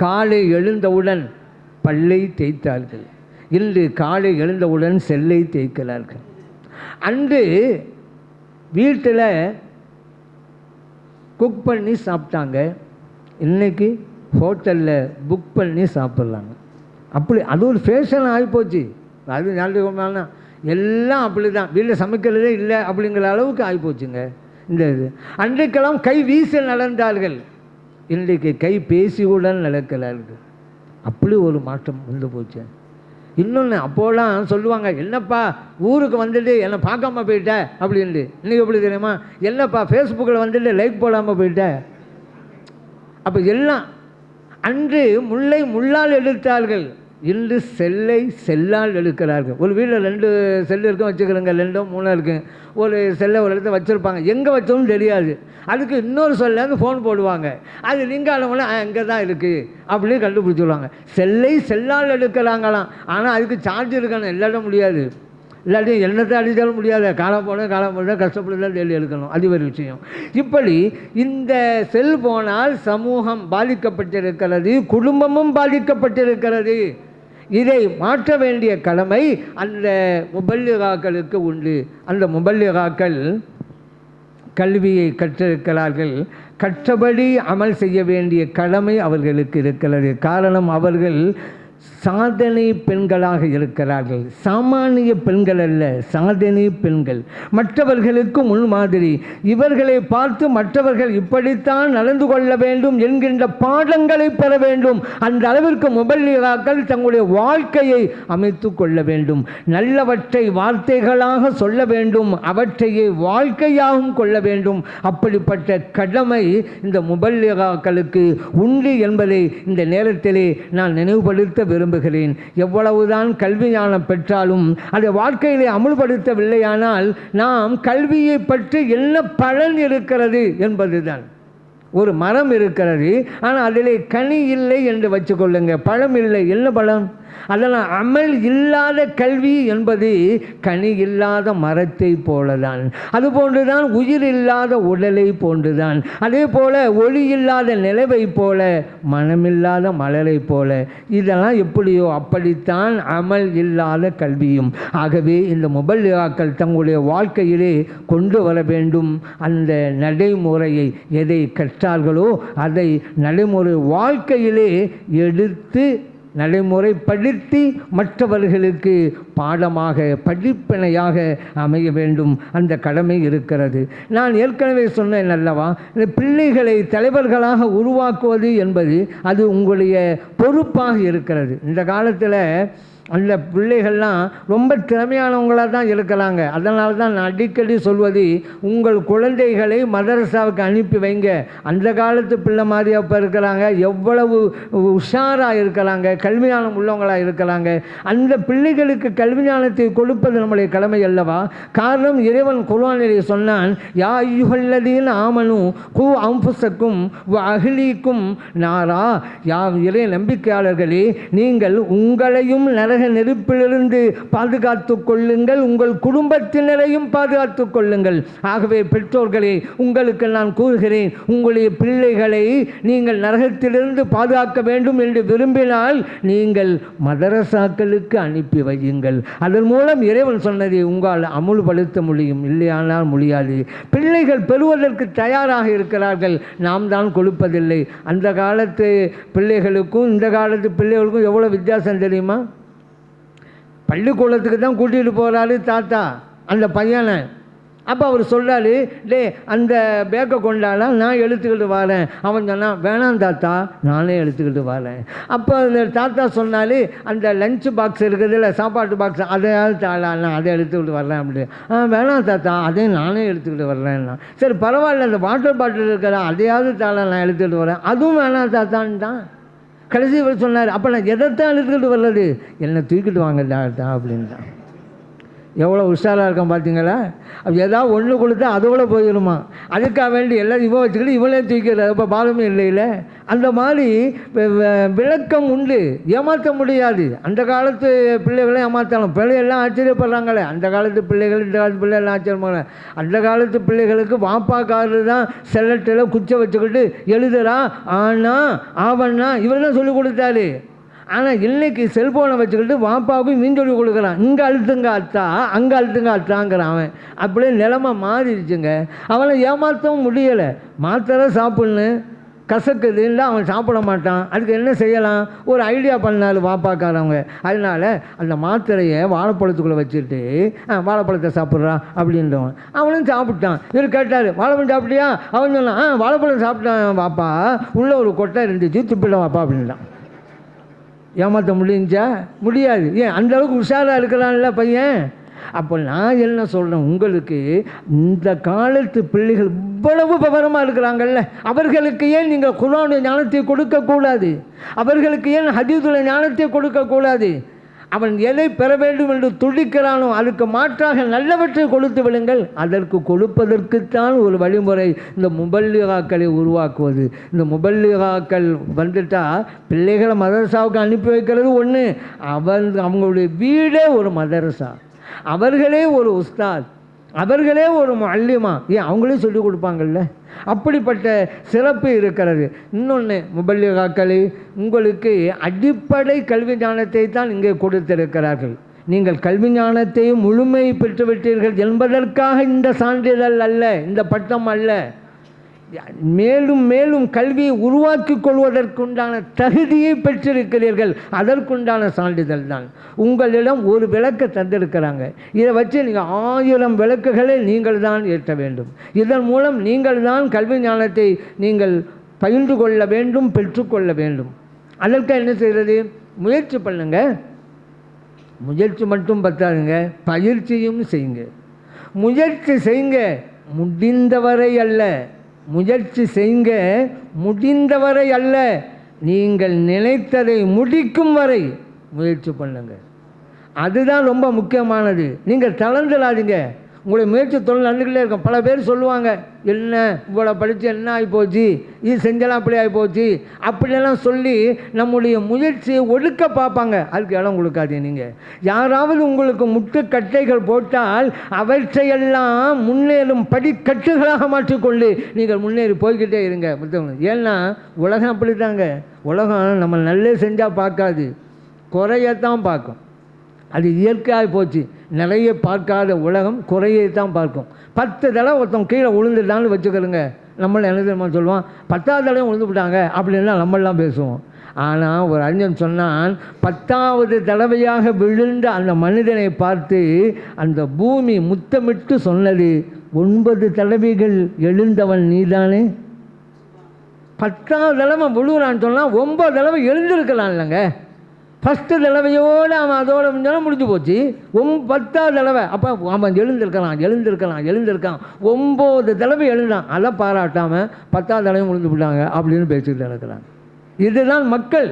காலை எழுந்தவுடன் பல்லை தேய்த்தார்கள், இன்று காலை எழுந்தவுடன் செல்லை தேய்க்கிறார்கள். அன்று வீட்டில் குக் பண்ணி சாப்பிட்டாங்க, இன்றைக்கி ஹோட்டலில் புக் பண்ணி சாப்பிட்றாங்க. அப்படி அது ஒரு ஃபேஷன் ஆகிப்போச்சு. அது ஞாபகம் எல்லாம் அப்படி தான், வீட்டில் சமைக்கிறதே இல்லை அப்படிங்கிற அளவுக்கு ஆகிப்போச்சுங்க இந்த இது. அன்றைக்கெல்லாம் கை வீசி நடந்தார்கள், இன்றைக்கு கை பேசியுடன் நடக்கிறார்கள். அப்படி ஒரு மாற்றம் வந்து போச்சு. இன்னொன்று, அப்போலாம் சொல்லுவாங்க, என்னப்பா ஊருக்கு வந்துட்டு என்னை பார்க்காம போயிட்ட அப்படின்ட்டு. இன்றைக்கி எப்படி தெரியுமா? என்னப்பா ஃபேஸ்புக்கில் வந்துட்டு லைக் போடாமல் போயிட்ட. அப்போ எல்லாம் அன்று முல்லை முள்ளால் எடுத்தார்கள், இன்று செல்லை செல்லால் எடுக்கிறார்கள். ஒரு வீட்டில் 2 செல்லு இருக்கும் வச்சுக்கிறோங்க, 2 3 இருக்குது. ஒரு செல்லை ஒரு இடத்துல வச்சுருப்பாங்க, எங்கே வச்சோன்னு தெரியாது. அதுக்கு இன்னொரு செல்லேருந்து ஃபோன் போடுவாங்க, அது லிங்கானவங்கள அங்கே தான் இருக்குது அப்படின்னு கண்டுபிடிச்சிடுவாங்க. செல்லை செல்லால் எடுக்கிறாங்களாம். ஆனால் அதுக்கு சார்ஜ் இருக்கணும், எல்லாரும் முடியாது. இல்லாட்டி என்னத்தை அடித்தாலும் முடியாது, காலம் போனால் கஷ்டப்பட்டு தான் டெய்லி எடுக்கணும், அது ஒரு விஷயம். இப்படி இந்த செல்போனால் சமூகம் பாதிக்கப்பட்டிருக்கிறது, குடும்பமும் பாதிக்கப்பட்டிருக்கிறது. இதை மாற்ற வேண்டிய கடமை அந்த முபல்லிகாக்களுக்கு உண்டு. அந்த முபல்லிகாக்கள் கல்வியை கற்றிருக்கிறார்கள், கற்றபடி அமல் செய்ய வேண்டிய கடமை அவர்களுக்கு இருக்கிறது. காரணம், அவர்கள் சாதனை பெண்களாக இருக்கிறார்கள். சாமானிய பெண்கள் அல்ல, சாதனை பெண்கள், மற்றவர்களுக்கு முன்மாதிரி. இவர்களை பார்த்து மற்றவர்கள் இப்படித்தான் நடந்து கொள்ள வேண்டும் என்கின்ற பாடங்களை பெற வேண்டும். அந்த அளவிற்கு முபல்லிகாக்கள் தங்களுடைய வாழ்க்கையை அமைத்து கொள்ள வேண்டும். நல்லவற்றை வார்த்தைகளாக சொல்ல வேண்டும், அவற்றையே வாழ்க்கையாகவும் கொள்ள வேண்டும். அப்படிப்பட்ட கடமை இந்த முபல்லிகாக்களுக்கு உண்டு என்பதை இந்த நேரத்திலே நான் நினைவுபடுத்த விரும்புகிறேன். எவ்வளவுதான் கல்வி ஞானம் பெற்றாலும் அதை வாழ்க்கையிலே அமுல்படுத்தவில்லையானால் நாம் கல்வியை பற்றி என்ன பலன் இருக்கிறது என்பதுதான். ஒரு மரம் இருக்கிறது, ஆனால் அதிலே கனி இல்லை என்று வச்சுக்கொள்ளுங்க, பழம் இல்லை, என்ன பழம்? அதெல்லாம் அமல் இல்லாத கல்வி என்பது கனி இல்லாத மரத்தை போலதான். அதுபோன்றுதான் உயிர் இல்லாத உடலை போன்றுதான். அதே போல ஒளி இல்லாத நிலவை போல, மனமில்லாத மலரை போல. இதெல்லாம் எப்படியோ அப்படித்தான் அமல் இல்லாத கல்வியும். ஆகவே இந்த முபல்லிகாக்கள் தங்களுடைய வாழ்க்கையிலே கொண்டு வர வேண்டும் அந்த நடைமுறையை. எதை கற்றார்களோ அதை நடைமுறை வாழ்க்கையிலே எடுத்து நடைமுறைப்படுத்தி மற்றவர்களுக்கு பாடமாக படிப்பினையாக அமைய வேண்டும். அந்த கடமை இருக்கிறது. நான் ஏற்கனவே சொன்னேன் அல்லவா, இந்த பிள்ளைகளை தலைவர்களாக உருவாக்குவது என்பது அது உங்களுடைய பொறுப்பாக இருக்கிறது. இந்த காலத்தில் அந்த பிள்ளைகள்லாம் ரொம்ப திறமையானவங்களாக தான் இருக்கிறாங்க. அதனால தான் நான் அடிக்கடி சொல்வது, உங்கள் குழந்தைகளை மதரசாவுக்கு அனுப்பி வைங்க. அந்த காலத்து பிள்ளை மாதிரி அப்போ இருக்கிறாங்க, எவ்வளவு உஷாராக இருக்கிறாங்க, கல்விஞானம் உள்ளவங்களாக இருக்கிறாங்க. அந்த பிள்ளைகளுக்கு கல்விஞானத்தை கொடுப்பது நம்முடைய கடமை அல்லவா? காரணம், இறைவன் குர்ஆனிலே சொன்னான், யா அய்யுஹல்லதீன ஆமனு கூ அன்ஃபுஸக்கும் வ அஹ்லீக்கும் நாரா. யா இறை நம்பிக்கையாளர்களே, நீங்கள் உங்களையும் நெருப்பிலிருந்து பாதுகாத்து கொள்ளுங்கள், உங்கள் குடும்பத்தினரையும் பாதுகாத்து கொள்ளுங்கள். ஆகவே பெற்றோர்களே, உங்களுக்கு நான் கூறுகிறேன், உங்களுடைய பிள்ளைகளை நீங்கள் நரகத்திலிருந்து பாதுகாக்க வேண்டும் என்று விரும்பினால் நீங்கள் மதரசாக்களுக்கு அனுப்பி வையுங்கள். அதன் மூலம் இறைவன் சொன்னதை உங்களால் அமுல்படுத்த முடியும், இல்லையானால் முடியாது. பிள்ளைகள் பெறுவதற்கு தயாராக இருக்கிறார்கள், நாம் தான் கொடுப்பதில்லை. அந்த காலத்து பிள்ளைகளுக்கும் இந்த காலத்து பிள்ளைகளுக்கும் எவ்வளோ வித்தியாசம் தெரியுமா? பள்ளிக்கூடத்துக்கு தான் கூட்டிகிட்டு போகிறாரு தாத்தா அந்த பையனை. அப்போ அவர் சொல்கிறாரு, டே அந்த பேக்கை கொண்டாடா, நான் எடுத்துக்கிட்டு வரேன். அவன் சொன்னான், வேணாம் தாத்தா, நானே எடுத்துக்கிட்டு வரேன். அப்போ அந்த தாத்தா சொன்னாலே, அந்த லஞ்ச் பாக்ஸ் இருக்குது இல்லை, சாப்பாட்டு பாக்ஸ், அதையாவது தாளா, நான் அதை எடுத்துக்கிட்டு வரேன் அப்படி. வேணாம் தாத்தா, அதே நானே எடுத்துக்கிட்டு வர்றேன்னா. சரி பரவாயில்ல, அந்த வாட்டர் பாட்டில் இருக்கிறா, அதையாவது தாளா, நான் எடுத்துக்கிட்டு வரேன். அதுவும் வேணாம் தாத்தான்னு தான் கடைசி வரை சொன்னார். அப்போ நான் எதைத்தான் எடுத்துக்கிட்டு வர்றது? என்னை தூக்கிட்டு வாங்க டாக்டா அப்படின்னு தான். எவ்வளோ உஷாராக இருக்கேன் பார்த்தீங்களா? அப்போ ஏதாவது ஒன்று கொடுத்தா அதோட போயிடுமா, அதுக்காக வேண்டி எல்லாம் இவன் வச்சுக்கிட்டு இவளே தூக்கிடுற. இப்போ பாலமே இல்லைல்ல. அந்த மாதிரி விளக்கம் உண்டு, ஏமாற்ற முடியாது. அந்த காலத்து பிள்ளைகளை ஏமாற்றலாம். பிள்ளைகள்லாம் ஆச்சரியப்படுறாங்களே, அந்த காலத்து பிள்ளைகள் இந்த காலத்து பிள்ளைகள்லாம் ஆச்சரியப்படுறாங்க. அந்த காலத்து பிள்ளைகளுக்கு வாப்பாக்காரரு தான் செல்லட்டில் குச்சை வச்சுக்கிட்டு எழுதுறா, ஆனா ஆவண்ணா இவர் தான் சொல்லிக் கொடுத்தாரு. ஆனால் இன்னைக்கு செல்ஃபோனை வச்சுக்கிட்டு வாப்பாவுக்கும் மீன் சொல்லி கொடுக்குறான். இங்கே அழுத்துங்க அத்தா, அங்கே அழுத்துங்க அத்தாங்கிறான் அவன். அப்படியே நிலைமை மாறிடுச்சுங்க. அவனை ஏமாற்றவும் முடியலை. மாத்திரை சாப்பிட்ணும், கசக்குது இல்லை, அவன் சாப்பிட மாட்டான். அதுக்கு என்ன செய்யலாம்? ஒரு ஐடியா பண்ணாரு வாப்பாக்காரவங்க. அதனால் அந்த மாத்திரையை வாழைப்பழத்துக்குள்ளே வச்சுட்டு வாழைப்பழத்தை சாப்பிட்றான் அப்படின்றவன். அவனும் சாப்பிட்டான். இவர் கேட்டார், வாழைப்பழம் சாப்பிட்டியா? அவன் சொன்னான், வாழைப்பழம் சாப்பிட்டான் வாப்பா, உள்ளே ஒரு கொட்டை இருந்துச்சு, துப்பிட வாப்பா அப்படின்ட்டான். ஏமாற்ற முடிஞ்சா? முடியாது. ஏன்? அந்தளவுக்கு உஷாராக இருக்கிறான்ல பையன். அப்போ நான் என்ன சொல்கிறேன், உங்களுக்கு இந்த காலத்து பிள்ளைகள் இவ்வளவு விவரமாக இருக்கிறாங்கல்ல, அவர்களுக்கு ஏன் நீங்கள் குர்ஆனுடைய ஞானத்தை கொடுக்கக்கூடாது? அவர்களுக்கு ஏன் ஹதீஸுடைய ஞானத்தை கொடுக்கக்கூடாது? அவன் எதை பெற வேண்டும் என்று துடிக்கிறானோ அதுக்கு மாற்றாக நல்லவற்றை கொடுத்து விடுங்கள். அதற்கு கொடுப்பதற்குத்தான் ஒரு வழிமுறை இந்த முபல்லிகாக்களை உருவாக்குவது. இந்த முபல்லிகாக்கள் வந்துட்டால் பிள்ளைகளை மதரசாவுக்கு அனுப்பி வைக்கிறது ஒன்று, அவங்களுடைய வீடே ஒரு மதரசா. அவர்களே ஒரு உஸ்தாத், அவர்களே ஒரு முஅல்லிமா, ஏன் அவங்களே சொல்லிக் கொடுப்பாங்கள்ல. அப்படிப்பட்ட சிறப்பு இருக்கிறது. இன்னொன்று, முபல்லிகாக்களே, உங்களுக்கு அடிப்படை கல்வி ஞானத்தை தான் இங்கே கொடுத்திருக்கிறார்கள். நீங்கள் கல்வி ஞானத்தை முழுமை பெற்றுவிட்டீர்கள் என்பதற்காக இந்த சான்றிதழ் அல்ல, இந்த பட்டம் அல்ல. மேலும் மேலும் கல்வியை உருவாக்கி கொள்வதற்குண்டான தகுதியை பெற்றிருக்கிறீர்கள், அதற்குண்டான சான்றிதழ் தான். உங்களிடம் ஒரு விளக்கை தந்திருக்கிறாங்க, இதை வச்சு நீங்கள் 1000 விளக்குகளை நீங்கள் தான் ஏற்ற வேண்டும். இதன் மூலம் நீங்கள் தான் கல்வி ஞானத்தை நீங்கள் பகிர்ந்து கொள்ள வேண்டும், பெற்றுக்கொள்ள வேண்டும். அதற்கு என்ன செய்கிறது? முயற்சி பண்ணுங்க. முயற்சி மட்டும் பத்தாதுங்க, பயிற்சியும் செய்யுங்க. முயற்சி செய்யுங்க, முடிந்தவரை அல்ல. முயற்சி செய்யுங்க, முடிந்தவரை அல்ல, நீங்கள் நினைத்ததை முடிக்கும் வரை முயற்சி பண்ணுங்க. அதுதான் ரொம்ப முக்கியமானது. நீங்கள் தளர்ந்துடாதீங்க. உங்களுடைய முயற்சி தொழில் நடந்துக்கிட்டே இருக்கும். பல பேர் சொல்லுவாங்க, என்ன இவ்வளோ படித்து என்ன ஆகிப்போச்சு, இது செஞ்சலாம் அப்படி ஆகிப்போச்சு, அப்படியெல்லாம் சொல்லி நம்முடைய முயற்சியை ஒடுக்க பார்ப்பாங்க. அதுக்கு இடம் கொடுக்காதீங்க. நீங்கள் யாராவது உங்களுக்கு முட்டுக்கட்டைகள் போட்டால் அவற்றையெல்லாம் முன்னேறும் படிக்கட்டுகளாக மாற்றிக்கொண்டு நீங்கள் முன்னேறி போய்கிட்டே இருங்க. ஏன்னா உலகம் அப்படித்தாங்க. உலகம் நம்ம நல்லே செஞ்சால் பார்க்காது, குறையத்தான் பார்க்கும். அது இயற்கையாக போச்சு. நிறைய பார்க்காத உலகம் குறையை தான் பார்க்கும். 10 தடவை ஒருத்தன் கீழே விழுந்துட்டான்னு வச்சுக்கிறோங்க, நம்மள என்ன தெரியுமா சொல்லுவான், 10வது தடவை விழுந்து விட்டாங்க அப்படின்னா நம்மளாம் பேசுவோம். ஆனால் ஒரு அறிஞன் சொன்னான், 10வது தடவையாக விழுந்த அந்த மனிதனை பார்த்து அந்த பூமி முத்தமிட்டு சொன்னது, 9 தடவைகள் எழுந்தவன் நீதானே. 10வது தடவை விழுகிறான்னு சொன்னால் 9 தடவை எழுந்திருக்கலாம் இல்லைங்க. 1 தடவையோடு அவன் அதோட முடிஞ்சாலும் முடிஞ்சு போச்சு. 10வது தடவை அப்போ அவன் எழுந்திருக்கலாம் 9 தடவை எழுந்தான். அதை பாராட்டாமல் 10வது தடவை முடிஞ்சு விட்டாங்க அப்படின்னு பேசிக்கிட்டு இருக்கிறாங்க. இதுதான் மக்கள்.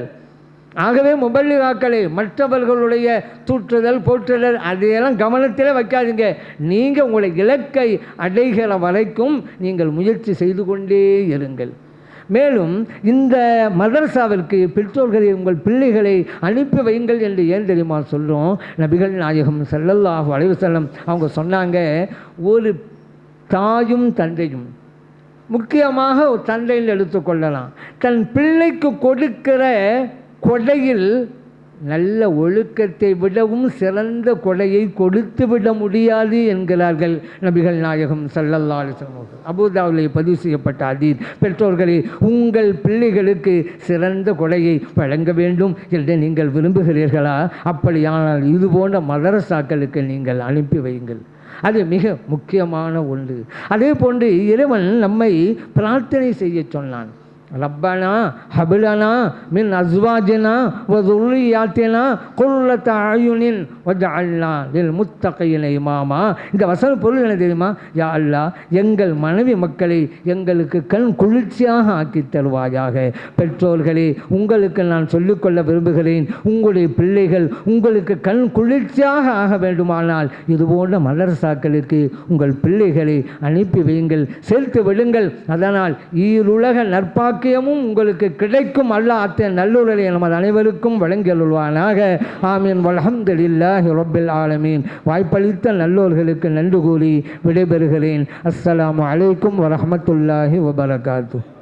ஆகவே முபல்லிகாக்களே, மற்றவர்களுடைய தூற்றுதல் போற்றுதல் அதையெல்லாம் கவனத்திலே வைக்காதீங்க. நீங்கள் உங்களை இலக்கை அடைகிற வரைக்கும் நீங்கள் முயற்சி செய்து கொண்டே இருங்கள். மேலும் இந்த மதரசாவிற்கு பெற்றோர்களை உங்கள் பிள்ளைகளை அனுப்பி வையுங்கள் என்று ஏன் தெரியுமா சொல்கிறோம்? நபிகள் நாயகம் ஸல்லல்லாஹு அலைஹி வஸல்லம் அவங்க சொன்னாங்க, ஒரு தாயும் தந்தையும், முக்கியமாக ஒரு தந்தையில் எடுத்துக்கொள்ளலாம், தன் பிள்ளைக்கு கொடுக்கிற கொடையில் நல்ல ஒழுக்கத்தை விடவும் சிறந்த கொடையை கொடுத்து விட முடியாது என்கிறார்கள் நபிகள் நாயகம் ஸல்லல்லாஹு அலைஹி வஸல்லம். அபூதாவுதிலே பதிவு செய்யப்பட்ட ஹதீஸ். பெற்றோர்களே, உங்கள் பிள்ளைகளுக்கு சிறந்த கொடையை வழங்க வேண்டும் என்று நீங்கள் விரும்புகிறீர்களா? அப்படியானால் இது போன்ற மதரசாக்களுக்கு நீங்கள் அனுப்பி வையுங்கள். அது மிக முக்கியமான ஒன்று. அதே போன்று இறைவன் நம்மை பிரார்த்தனை செய்ய சொன்னான். ரப்பனா ஹபிலனா மின் அஸ்வாஜினா வ ذُرِّيَّاتِنَا قُرَّةَ அயுனின் வஜஅல்னா லில் முத்தகீன இமாமா. இந்த வசன பொருள் என்ன தெரியுமா? யா அல்லாஹ், எங்கள் மனைவி மக்களை எங்களுக்கு கண் குளிர்ச்சியாக ஆக்கி தருவாயாக. பெற்றோர்களே, உங்களுக்கு நான் சொல்லிக்கொள்ள விரும்புகிறேன், உங்களுடைய பிள்ளைகள் உங்களுக்கு கண் குளிர்ச்சியாக ஆக வேண்டுமானால் இதுபோன்ற மதரசாக்களுக்கு உங்கள் பிள்ளைகளை அனுப்பி வையுங்கள், சேர்த்து விடுங்கள். அதனால் ஈருலக நற்பாக்கியமும் உங்களுக்கு கிடைக்கும். அல்லாஹ் அத்தகைய நல்லுறவை நமது அனைவருக்கும் வழங்கியுள்வானாக. ஆமீன். வல்ஹம்துலில்லாஹி ரப்பில் ஆலமீன். வாய்ப்பளித்த நல்லோர்களுக்கு நன்றி கூறி விடைபெறுகிறேன். அஸ்ஸலாமு அலைக்கும் வரஹ்மத்துல்லாஹி வபரகாத்துஹு.